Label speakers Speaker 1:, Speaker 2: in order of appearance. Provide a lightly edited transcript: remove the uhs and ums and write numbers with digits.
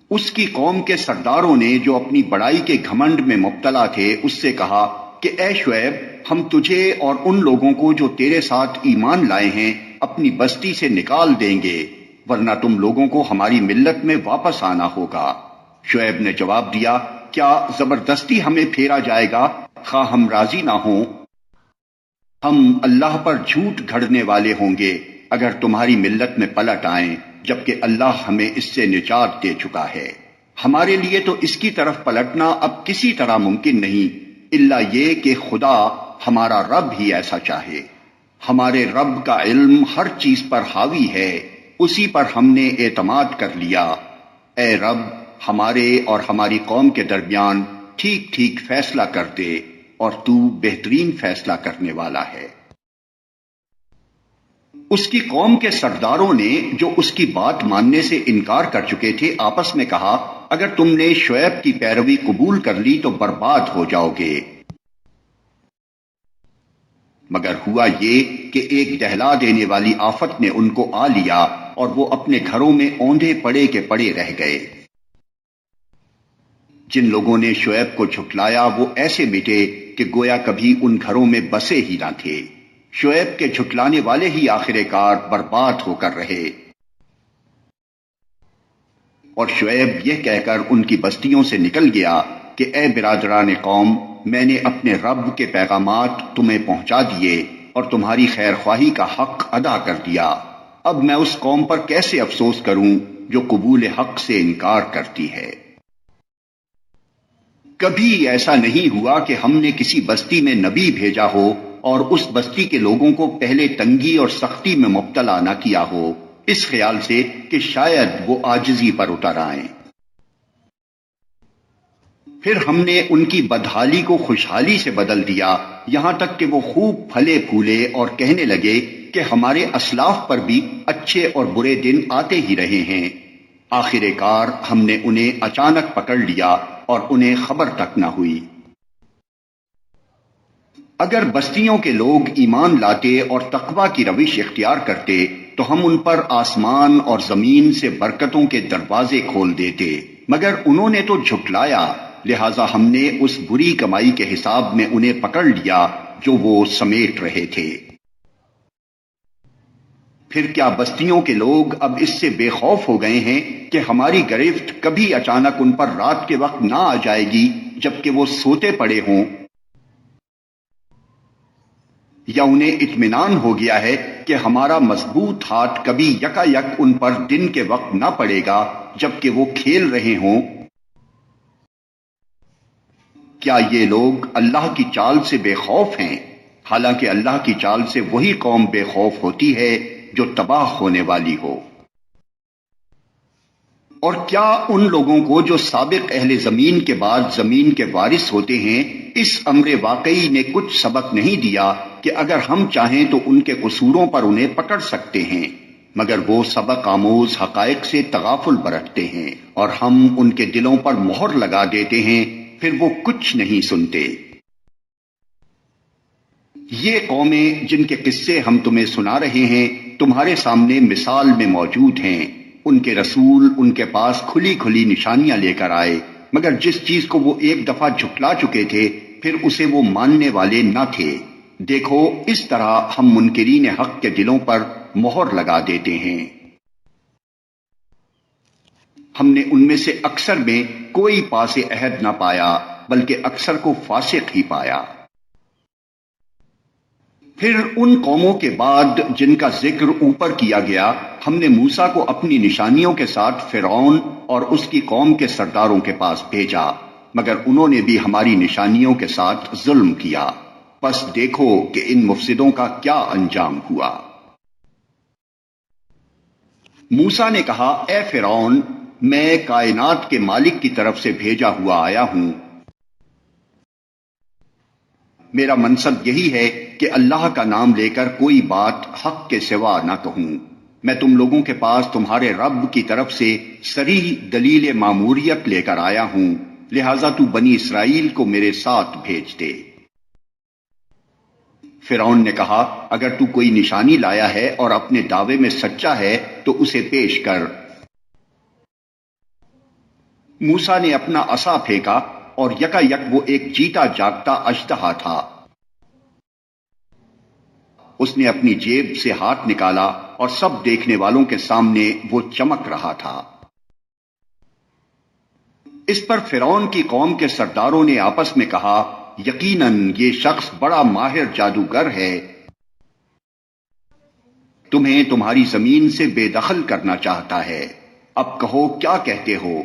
Speaker 1: اس کی قوم کے سرداروں نے جو اپنی بڑائی کے گھمنڈ میں مبتلا تھے اس سے کہا کہ اے شعیب، ہم تجھے اور ان لوگوں کو جو تیرے ساتھ ایمان لائے ہیں اپنی بستی سے نکال دیں گے، ورنہ تم لوگوں کو ہماری ملت میں واپس آنا ہوگا۔ شعیب نے جواب دیا، کیا زبردستی ہمیں پھیرا جائے گا خواہ ہم راضی نہ ہوں؟ ہم اللہ پر جھوٹ گھڑنے والے ہوں گے اگر تمہاری ملت میں پلٹ آئیں، جبکہ اللہ ہمیں اس سے نجات دے چکا ہے۔ ہمارے لیے تو اس کی طرف پلٹنا اب کسی طرح ممکن نہیں، الا یہ کہ خدا ہمارا رب ہی ایسا چاہے۔ ہمارے رب کا علم ہر چیز پر حاوی ہے، اسی پر ہم نے اعتماد کر لیا۔ اے رب، ہمارے اور ہماری قوم کے درمیان ٹھیک ٹھیک فیصلہ کر دے، اور تو بہترین فیصلہ کرنے والا ہے۔ اس کی قوم کے سرداروں نے جو اس کی بات ماننے سے انکار کر چکے تھے آپس میں کہا، اگر تم نے شعیب کی پیروی قبول کر لی تو برباد ہو جاؤ گے۔ مگر ہوا یہ کہ ایک دہلا دینے والی آفت نے ان کو آ لیا اور وہ اپنے گھروں میں اوندھے پڑے کے پڑے رہ گئے۔ جن لوگوں نے شعیب کو جھٹلایا وہ ایسے مٹے کہ گویا کبھی ان گھروں میں بسے ہی نہ تھے۔ شعیب کے جھٹلانے والے ہی آخر کار برباد ہو کر رہے۔ اور شعیب یہ کہہ کر ان کی بستیوں سے نکل گیا کہ اے برادران قوم، میں نے اپنے رب کے پیغامات تمہیں پہنچا دیے اور تمہاری خیر خواہی کا حق ادا کر دیا۔ اب میں اس قوم پر کیسے افسوس کروں جو قبول حق سے انکار کرتی ہے۔ کبھی ایسا نہیں ہوا کہ ہم نے کسی بستی میں نبی بھیجا ہو اور اس بستی کے لوگوں کو پہلے تنگی اور سختی میں مبتلا نہ کیا ہو، اس خیال سے کہ شاید وہ عاجزی پر اتر آئیں۔ پھر ہم نے ان کی بدحالی کو خوشحالی سے بدل دیا، یہاں تک کہ وہ خوب پھلے پھولے اور کہنے لگے کہ ہمارے اسلاف پر بھی اچھے اور برے دن آتے ہی رہے ہیں۔ آخر کار ہم نے انہیں اچانک پکڑ لیا اور انہیں خبر تک نہ ہوئی۔ اگر بستیوں کے لوگ ایمان لاتے اور تقوی کی روش اختیار کرتے تو ہم ان پر آسمان اور زمین سے برکتوں کے دروازے کھول دیتے، مگر انہوں نے تو جھٹلایا، لہذا ہم نے اس بری کمائی کے حساب میں انہیں پکڑ لیا جو وہ سمیٹ رہے تھے۔ پھر کیا بستیوں کے لوگ اب اس سے بے خوف ہو گئے ہیں کہ ہماری گرفت کبھی اچانک ان پر رات کے وقت نہ آ جائے گی جبکہ وہ سوتے پڑے ہوں؟ یا انہیں اطمینان ہو گیا ہے کہ ہمارا مضبوط ہاتھ کبھی یکا یک ان پر دن کے وقت نہ پڑے گا جبکہ وہ کھیل رہے ہوں؟ کیا یہ لوگ اللہ کی چال سے بے خوف ہیں؟ حالانکہ اللہ کی چال سے وہی قوم بے خوف ہوتی ہے جو تباہ ہونے والی ہو۔ اور کیا ان لوگوں کو جو سابق اہل زمین کے بعد زمین کے وارث ہوتے ہیں اس امر واقعی نے کچھ سبق نہیں دیا کہ اگر ہم چاہیں تو ان کے قصوروں پر انہیں پکڑ سکتے ہیں، مگر وہ سبق آموز حقائق سے تغافل برتتے ہیں اور ہم ان کے دلوں پر مہر لگا دیتے ہیں، پھر وہ کچھ نہیں سنتے۔ یہ قومیں جن کے قصے ہم تمہیں سنا رہے ہیں تمہارے سامنے مثال میں موجود ہیں۔ ان کے رسول ان کے پاس کھلی کھلی نشانیاں لے کر آئے، مگر جس چیز کو وہ ایک دفعہ جھٹلا چکے تھے پھر اسے وہ ماننے والے نہ تھے۔ دیکھو اس طرح ہم منکرین حق کے دلوں پر مہر لگا دیتے ہیں۔ ہم نے ان میں سے اکثر میں کوئی پاس عہد نہ پایا بلکہ اکثر کو فاسق ہی پایا۔ پھر ان قوموں کے بعد جن کا ذکر اوپر کیا گیا ہم نے موسیٰ کو اپنی نشانیوں کے ساتھ فرعون اور اس کی قوم کے سرداروں کے پاس بھیجا، مگر انہوں نے بھی ہماری نشانیوں کے ساتھ ظلم کیا۔ پس دیکھو کہ ان مفسدوں کا کیا انجام ہوا۔ موسیٰ نے کہا، اے فرعون، میں کائنات کے مالک کی طرف سے بھیجا ہوا آیا ہوں۔ میرا منصب یہی ہے کہ اللہ کا نام لے کر کوئی بات حق کے سوا نہ کہوں۔ میں تم لوگوں کے پاس تمہارے رب کی طرف سے صریح دلیل ماموریت لے کر آیا ہوں، لہذا تو بنی اسرائیل کو میرے ساتھ بھیج دے۔ فرعون نے کہا، اگر تو کوئی نشانی لایا ہے اور اپنے دعوے میں سچا ہے تو اسے پیش کر۔ موسیٰ نے اپنا عصا پھینکا اور یکا یک وہ ایک جیتا جاگتا اژدہا تھا۔ اس نے اپنی جیب سے ہاتھ نکالا اور سب دیکھنے والوں کے سامنے وہ چمک رہا تھا۔ اس پر فرعون کی قوم کے سرداروں نے آپس میں کہا، یقیناً یہ شخص بڑا ماہر جادوگر ہے، تمہیں تمہاری زمین سے بے دخل کرنا چاہتا ہے، اب کہو کیا کہتے ہو؟